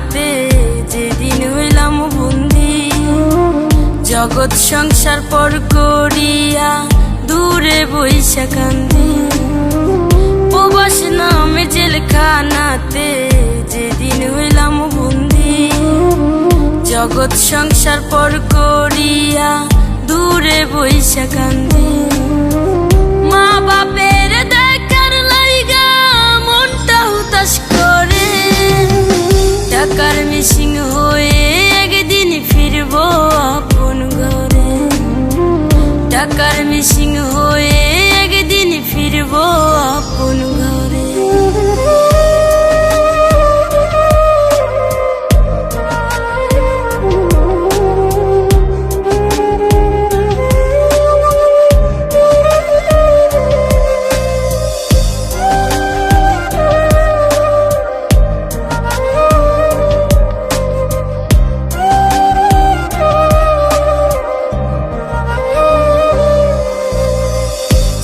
খানাতে যেদিন হইলাম বন্দি, জগৎ সংসার পর করিয়া দূরে বইসা কান্দি। প্রবাস নামে জেলখানাতে যেদিন হইলাম বন্দি, জগৎ সংসার পর করিয়া দূরে বইসা কান্দি। মা বাপের দেখার লাইগা মনটা হুতাশ করে, টাকার মিসিং হয়ে একদিন ফিরব আপন ঘরে। টাকার মিসিং হয়ে একদিন ফিরব আপন ঘরে।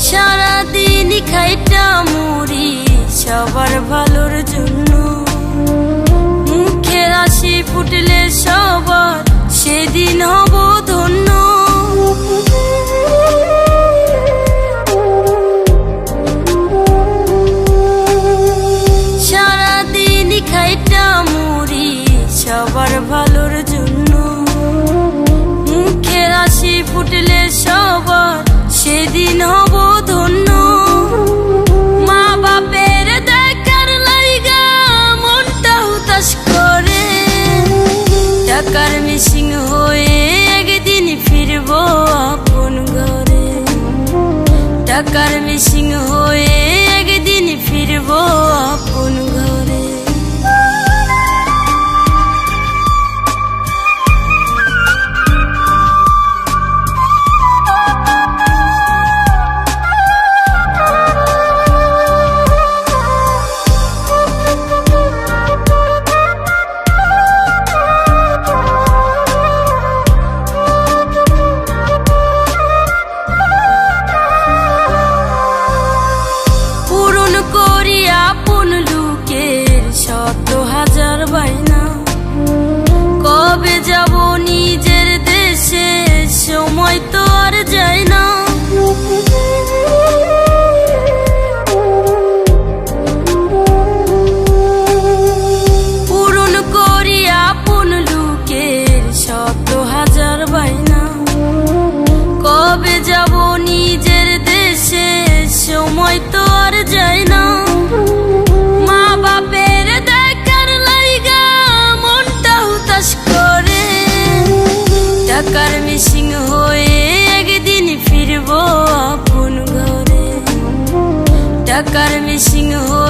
সারাদিন খাইটা মুড়ি সবার ভালোর জন্য, মুখের হাসি ফুটলে সবার সেদিন হব ধন্য। সারাদিন খাইটা মুড়ি সবার ভালোর জন্য, মুখের হাসি ফুটলে সবার সেদিন হব ধন্য। মা বাপের দেখার লাইগা মনটা হুতাশ করে, টাকার মিসিং হয়ে একদিন ফিরব আপন ঘরে। টাকার মিসিং হয়ে একদিন ফিরব আপন ঘরে। আপন লোকের শত হাজার বায়না, কবে যাব নিজের দেশে সময় তো আর যায় না। পূরণ করি আপন লোকের শত হাজার বায়না, কবে যাব নিজের দেশে সময় তো আর যায় না। মা বাপের দেখার লাইগা মনটা হুতাশ করে, টাকার মিসিং হয়ে একদিন ফিরব আপন ঘরে। টাকার মিসিং হয়ে